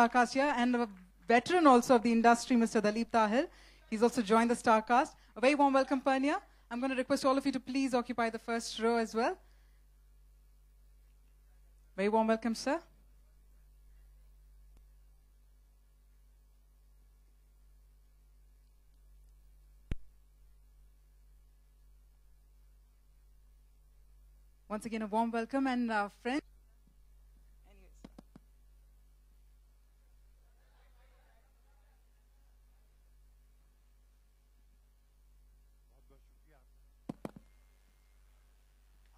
Starcast here, and a veteran also of the industry, Mr. Dalip Tahil. He's also joined the Starcast. A very warm welcome, Panya. I'm going to request all of you to please occupy the first row as well. Very warm welcome, sir. Once again, a warm welcome, and friends.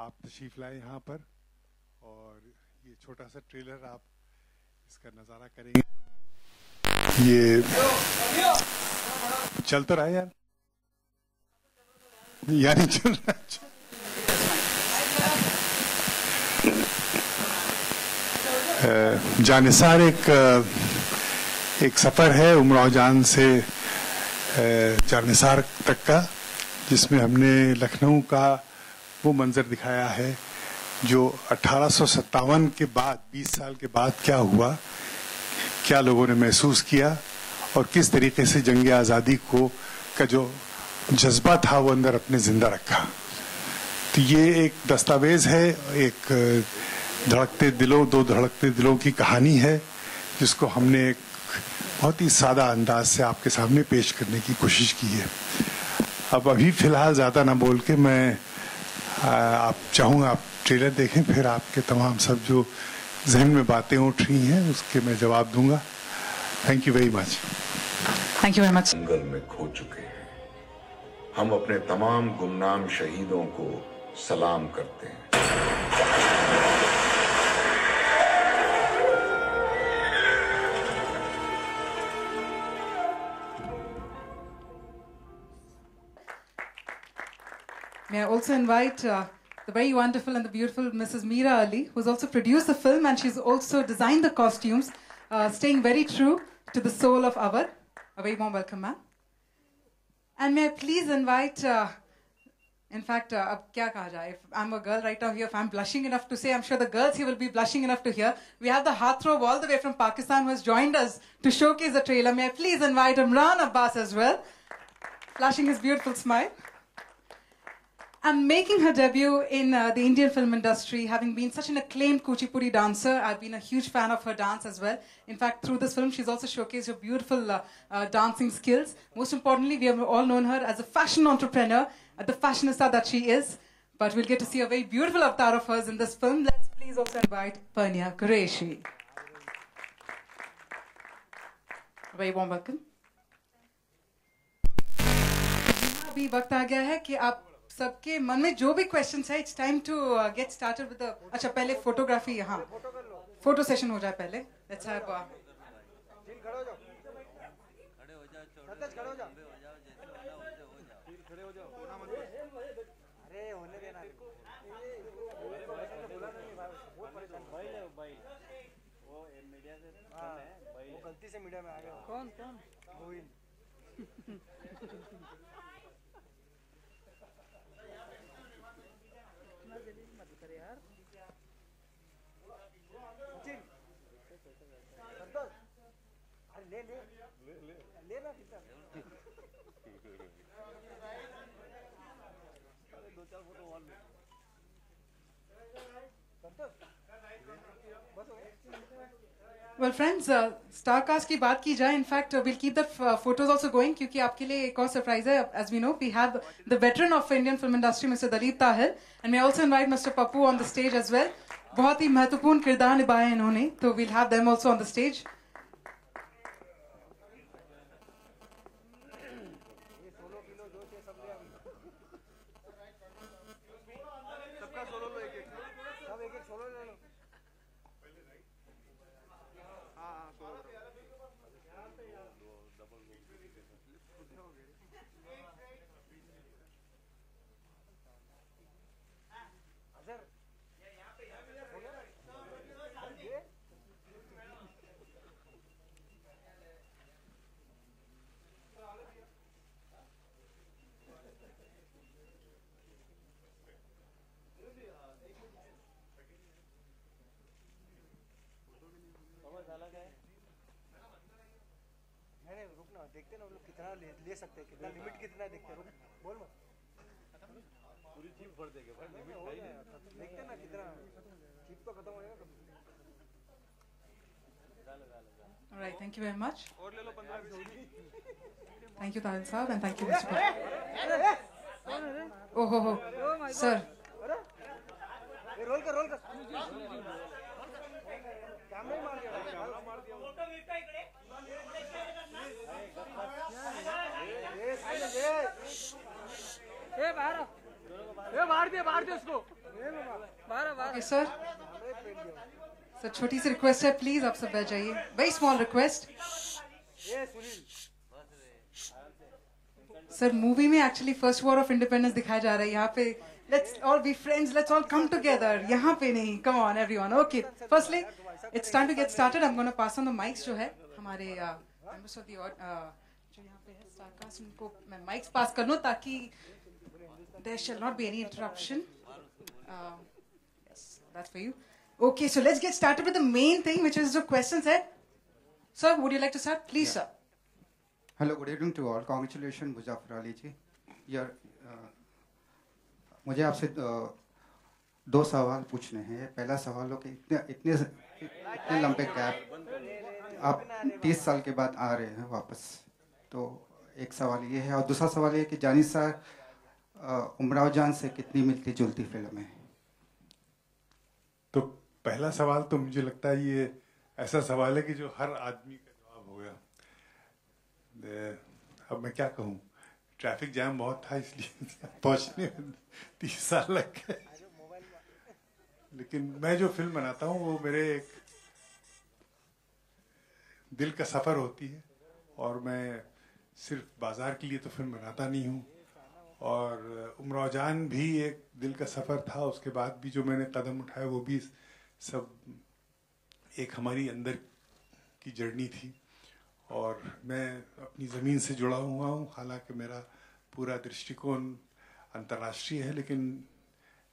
आप तशरीफ लाए यहाँ पर और ये छोटा सा trailer आप इसका नज़ारा करेंगे। ये चल तो रहा है यार नहीं चल रहा है। जानिसार एक सफ़र है उमराव जान से जानिसार तक का, जिसमें हमने लखनऊ का वो मंजर दिखाया है जो 1857 के बाद 20 साल के बाद क्या हुआ, क्या लोगों ने महसूस किया और किस तरीके से जंग आज़ादी को का जो जज्बा था वो अंदर अपने जिंदा रखा। तो ये एक दस्तावेज है, एक दो धड़कते दिलों की कहानी है, जिसको हमने एक बहुत ही सादा अंदाज से आपके सामने पेश करने की कोशिश की है। अब अभी फिलहाल ज़्यादा ना बोल के मैं आप चाहूँगा आप ट्रेलर देखें, फिर आपके तमाम सब जो जहन में बातें उठ रही हैं उसके मैं जवाब दूंगा। Thank you very much. Thank you very much. जंगल में खो चुके हैं, हम अपने तमाम गुमनाम शहीदों को सलाम करते हैं। May I also invite the very wonderful and the beautiful Mrs. Meera Ali, who's also produced the film and she's also designed the costumes, staying very true to the soul of Awadh. A very warm welcome, ma'am. And may I please invite, in fact, ab kya kaha jaye? If I'm a girl right now here, if I'm blushing enough to say, I'm sure the girls here will be blushing enough to hear. We have the heartthrob all the way from Pakistan who has joined us to showcase the trailer. May I please invite Imran Abbas as well, flashing his beautiful smile. And making her debut in the Indian film industry, having been such an acclaimed Kuchipudi dancer, I've been a huge fan of her dance as well. In fact, through this film, she's also showcased her beautiful dancing skills. Most importantly, we have all known her as a fashion entrepreneur, the fashionista that she is. But we'll get to see a very beautiful avatar of hers in this film. Let's please also invite Panya Qureshi. A very warm welcome. अभी वक्त आ गया है कि आप सबके मन में जो भी क्वेश्चंस है, it's time to get started with the अच्छा पहले फोटोग्राफी, यहाँ फोटो सेशन हो जाए पहले। लेट्स हैव खड़े हो जाओ खड़े हो जाओ अरे होने देना वो मीडिया से वो गलती से मीडिया में आ गया। कौन गोविंद Well, friends, Starcast की बात की जाए, in fact, we'll keep the photos also going क्योंकि आपके लिए एक और surprise है. As we know, we have the veteran of Indian film industry, Mr. Dalip Tahil, and may I also invite Mr. Pappu on the stage as well. बहुत ही महत्वपूर्ण किरदार निभाया है इन्होंने, तो we'll have them also on the stage. देखते ना वो लोग कितना ले सकते हैं, कितना लिमिट कितना देखते हैं, बोल मत पूरी चीप भर देंगे भाई, लिमिट है ही नहीं, देखते ना कितना चीप तो खत्म हो जाएगा। All right, thank you very much. और ले लो 15-20। Thank you, Tahil Saab, and thank you, Mr. Oh, ho, ho. Sir. Roll कर कैमरा ही मार दिया बाहर दे उसको बाहर। Okay, sir. सर छोटी सी रिक्वेस्ट है, प्लीज आप सब बैठ जाइए, very small request. Sir movie में actually first war of independence दिखाया जा रहा है, यहाँ पे let's all be friends, let's all come together, यहाँ पे नहीं, come on everyone. Okay, firstly it's time to get started. I am gonna pass on the mics जो है हमारे मेंबर्स ऑफ द जो यहाँ पे है स्टारकास्ट, उनको मैं माइक्स पास कर लूँ ताकि there shall not be any interruption. Yes, that's for you. Okay, so let's get started with the main thing, which is the question set. Sir, would you like to start? Please, sir. Hello, good evening to all. Congratulations, Muzaffar Ali ji. मुझे आपसे दो सवाल पूछने हैं। पहला सवाल हो कि इतने लंबे गैप आप 30 साल के बाद आ रहे हैं वापस, तो एक सवाल ये है, और दूसरा सवाल ये कि जानी सर उमराव जान से कितनी मिलती जुलती फिल्म है? तो पहला सवाल तो मुझे लगता है ये ऐसा सवाल है कि जो हर आदमी का जवाब होगा। अब मैं क्या कहूँ, ट्रैफिक जैम बहुत था इसलिए पहुंचने में 30 साल लग गए। लेकिन मैं जो फिल्म बनाता हूँ वो मेरे एक दिल का सफर होती है, और मैं सिर्फ बाजार के लिए तो फिल्म बनाता नहीं हूँ। और उमराव जान भी एक दिल का सफर था, उसके बाद भी जो मैंने कदम उठाए वो भी सब एक हमारी अंदर की जर्नी थी। और मैं अपनी ज़मीन से जुड़ा हुआ हूँ, हालांकि मेरा पूरा दृष्टिकोण अंतर्राष्ट्रीय है, लेकिन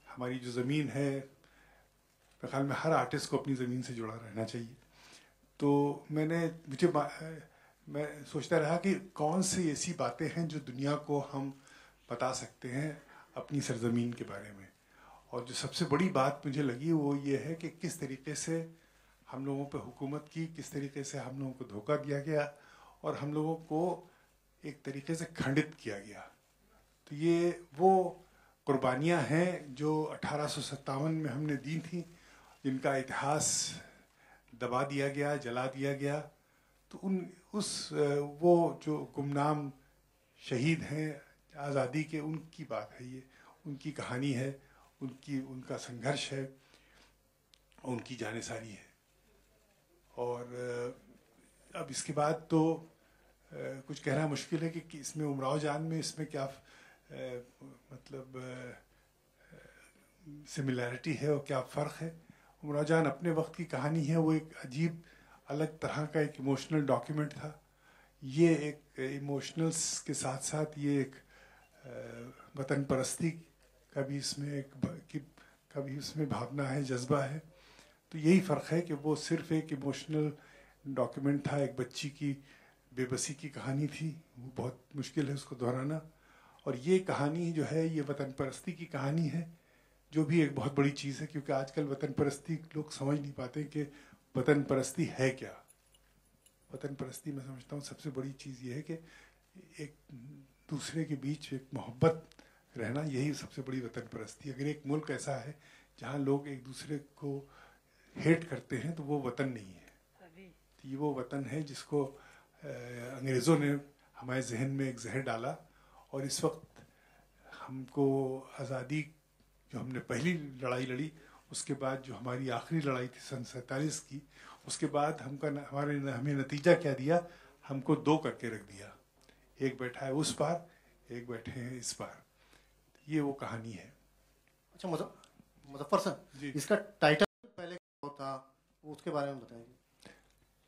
हमारी जो ज़मीन है, मेरे ख्याल में हर आर्टिस्ट को अपनी ज़मीन से जुड़ा रहना चाहिए। तो मैं सोचता रहा कि कौन सी ऐसी बातें हैं जो दुनिया को हम बता सकते हैं अपनी सरजमीन के बारे में। और जो सबसे बड़ी बात मुझे लगी वो ये है कि किस तरीके से हम लोगों पे हुकूमत की, किस तरीके से हम लोगों को धोखा दिया गया और हम लोगों को एक तरीके से खंडित किया गया। तो ये वो कुर्बानियाँ हैं जो 1857 में हमने दी थी, जिनका इतिहास दबा दिया गया, जला दिया गया। तो वो जो गुमनाम शहीद हैं आज़ादी के, उनकी बात है ये, उनकी कहानी है, उनका संघर्ष है, उनकी जानेसारी है। और अब इसके बाद तो कुछ कहना मुश्किल है कि इसमें उमराव जान में इसमें क्या मतलब सिमिलैरिटी है और क्या फ़र्क है। उमराव जान अपने वक्त की कहानी है, वो एक अजीब अलग तरह का एक इमोशनल डॉक्यूमेंट था। ये एक इमोशनल्स के साथ साथ ये एक वतन परस्ती का भी इसमें भावना है, जज्बा है। तो यही फ़र्क है कि वो सिर्फ एक इमोशनल डॉक्यूमेंट था, एक बच्ची की बेबसी की कहानी थी, वो बहुत मुश्किल है उसको दोहराना। और ये कहानी जो है ये वतन परस्ती की कहानी है, जो भी एक बहुत बड़ी चीज़ है, क्योंकि आजकल वतन परस्ती लोग समझ नहीं पाते कि वतन परस्ती है क्या। वतन परस्ती मैं समझता हूँ सबसे बड़ी चीज़ ये है कि एक दूसरे के बीच एक मोहब्बत रहना, यही सबसे बड़ी वतन परस्ती। अगर एक मुल्क ऐसा है जहाँ लोग एक दूसरे को हेट करते हैं तो वो वतन नहीं है। तो ये वो वतन है जिसको अंग्रेज़ों ने हमारे जहन में एक जहर डाला। और इस वक्त हमको आज़ादी, जो हमने पहली लड़ाई लड़ी, उसके बाद जो हमारी आखिरी लड़ाई थी सन 47 की, उसके बाद हमें नतीजा क्या दिया, हमको दो करके रख दिया। एक बैठा है उस पार, एक बैठे हैं इस पार। ये वो कहानी है। अच्छा मुजफ्फर सर जी, इसका टाइटल पहले क्या था उसके बारे में बताएंगे?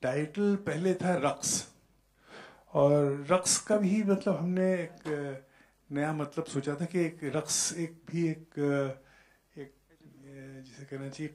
टाइटल पहले था रक्स, और रक्स का भी मतलब हमने एक नया मतलब सोचा था कि एक रक्स एक जिसे कहना चाहिए